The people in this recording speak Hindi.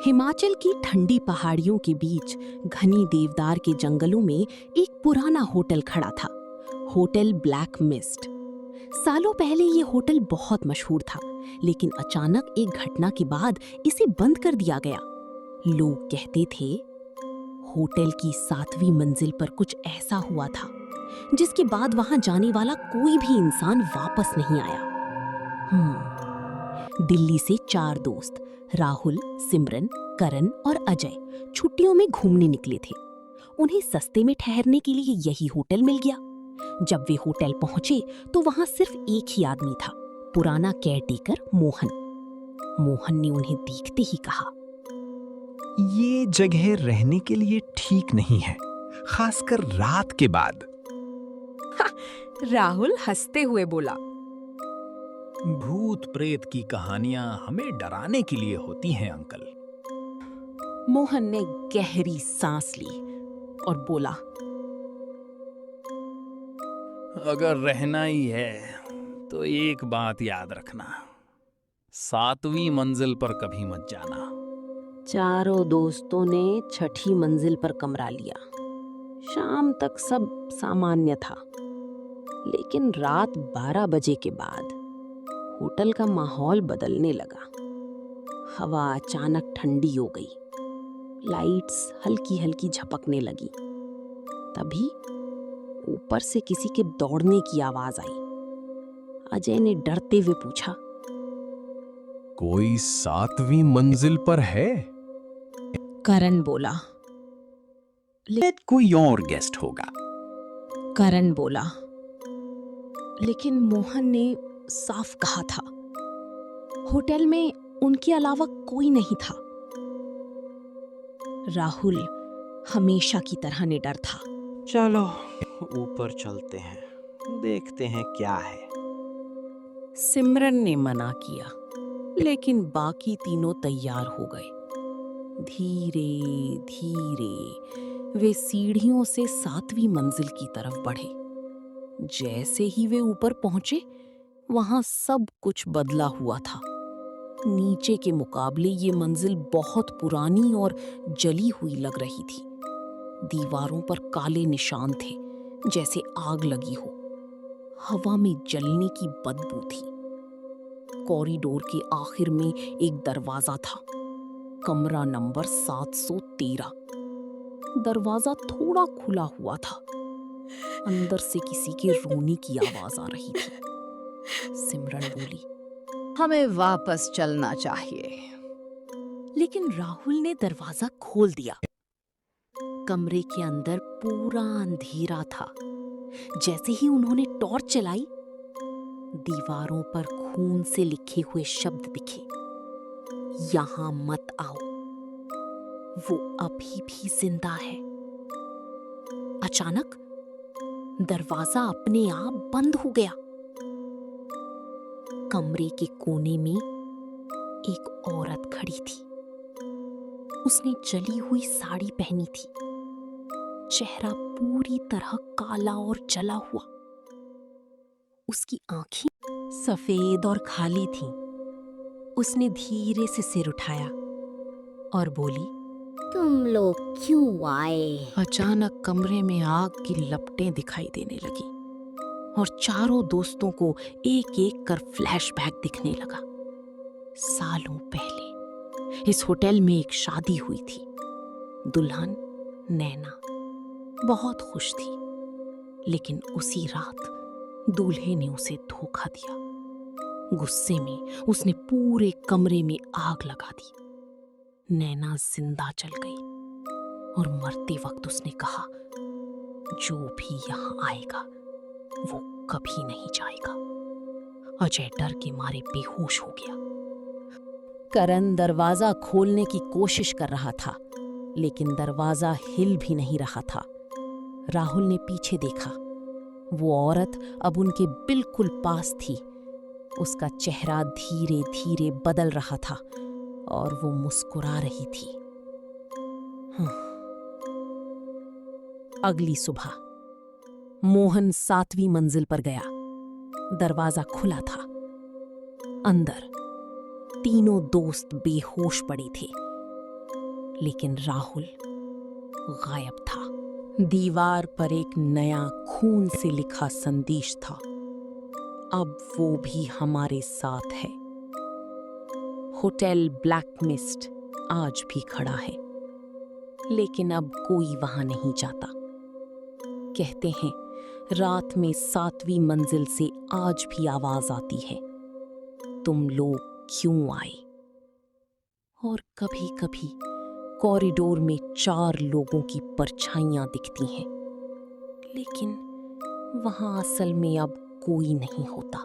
हिमाचल की ठंडी पहाड़ियों के बीच घनी देवदार के जंगलों में एक पुराना होटल खड़ा था। Hotel black mist. सालों पहले ये होटल बहुत मशहूर था, लेकिन अचानक एक घटना के बाद इसे बंद कर दिया गया। लोग कहते थे होटल की 7वीं मंजिल पर कुछ ऐसा हुआ था जिसके बाद वहां जाने वाला कोई भी इंसान वापस नहीं आया। दिल्ली से 4 दोस्त राहुल, सिमरन, करण और अजय छुट्टियों में घूमने निकले थे। उन्हें सस्ते में ठहरने के लिए यही होटल मिल गया। जब वे होटल पहुंचे तो वहां सिर्फ एक ही आदमी था, पुराना केयरटेकर मोहन। मोहन ने उन्हें देखते ही कहा, ये जगह रहने के लिए ठीक नहीं है, खासकर रात के बाद। राहुल हंसते हुए बोला, भूत प्रेत की कहानियां हमें डराने के लिए होती हैं अंकल। मोहन ने गहरी सांस ली और बोला, अगर रहना ही है तो एक बात याद रखना, 7वीं मंजिल पर कभी मत जाना। चारों दोस्तों ने 6ठी मंजिल पर कमरा लिया। शाम तक सब सामान्य था, लेकिन रात 12 बजे के बाद होटल का माहौल बदलने लगा। हवा अचानक ठंडी हो गई, लाइट्स हल्की हल्की झपकने लगी। तभी ऊपर से किसी के दौड़ने की आवाज आई। अजय ने डरते हुए पूछा, कोई 7वीं मंजिल पर है? करण बोला। कोई और गेस्ट होगा। करण बोला, लेकिन मोहन ने साफ कहा था होटल में उनके अलावा कोई नहीं था। राहुल हमेशा की तरह निडर था। चलो ऊपर चलते हैं, देखते हैं क्या है। सिमरन ने मना किया, लेकिन बाकी तीनों तैयार हो गए। धीरे धीरे वे सीढ़ियों से 7वीं मंजिल की तरफ बढ़े। जैसे ही वे ऊपर पहुंचे, वहां सब कुछ बदला हुआ था। नीचे के मुकाबले ये मंजिल बहुत पुरानी और जली हुई लग रही थी। दीवारों पर काले निशान थे, जैसे आग लगी हो। हवा में जलने की बदबू थी। कॉरिडोर के आखिर में एक दरवाजा था, कमरा नंबर 713। दरवाजा थोड़ा खुला हुआ था। अंदर से किसी के रोने की आवाज आ रही थी। सिमरन बोली, हमें वापस चलना चाहिए। लेकिन राहुल ने दरवाजा खोल दिया। कमरे के अंदर पूरा अंधेरा था। जैसे ही उन्होंने टॉर्च चलाई, दीवारों पर खून से लिखे हुए शब्द दिखे, यहां मत आओ, वो अभी भी जिंदा है। अचानक दरवाजा अपने आप बंद हो गया। कमरे के कोने में एक औरत खड़ी थी। उसने जली हुई साड़ी पहनी थी, चेहरा पूरी तरह काला और जला हुआ। उसकी आंखें सफेद और खाली थीं। उसने धीरे से सिर उठाया और बोली, तुम लोग क्यों आए? अचानक कमरे में आग की लपटें दिखाई देने लगी और चारों दोस्तों को एक एक कर फ्लैशबैक दिखने लगा। सालों पहले इस होटल में एक शादी हुई थी। दुल्हन नैना बहुत खुश थी, लेकिन उसी रात दूल्हे ने उसे धोखा दिया। गुस्से में उसने पूरे कमरे में आग लगा दी। नैना जिंदा जल गई और मरते वक्त उसने कहा, जो भी यहां आएगा वो कभी नहीं जाएगा। अजय डर के मारे बेहोश हो गया। करण दरवाजा खोलने की कोशिश कर रहा था, लेकिन दरवाजा हिल भी नहीं रहा था। राहुल ने पीछे देखा। वो औरत अब उनके बिल्कुल पास थी। उसका चेहरा धीरे धीरे बदल रहा था और वो मुस्कुरा रही थी। अगली सुबह मोहन 7वीं मंजिल पर गया। दरवाजा खुला था। अंदर तीनों दोस्त बेहोश पड़े थे। लेकिन राहुल गायब था। दीवार पर एक नया खून से लिखा संदेश था, अब वो भी हमारे साथ है। होटल ब्लैक मिस्ट आज भी खड़ा है, लेकिन अब कोई वहां नहीं जाता। कहते हैं रात में 7वीं मंजिल से आज भी आवाज आती है, तुम लोग क्यों आए? और कभी कभी कॉरिडोर में 4 लोगों की परछाइयां दिखती हैं, लेकिन वहां असल में अब कोई नहीं होता।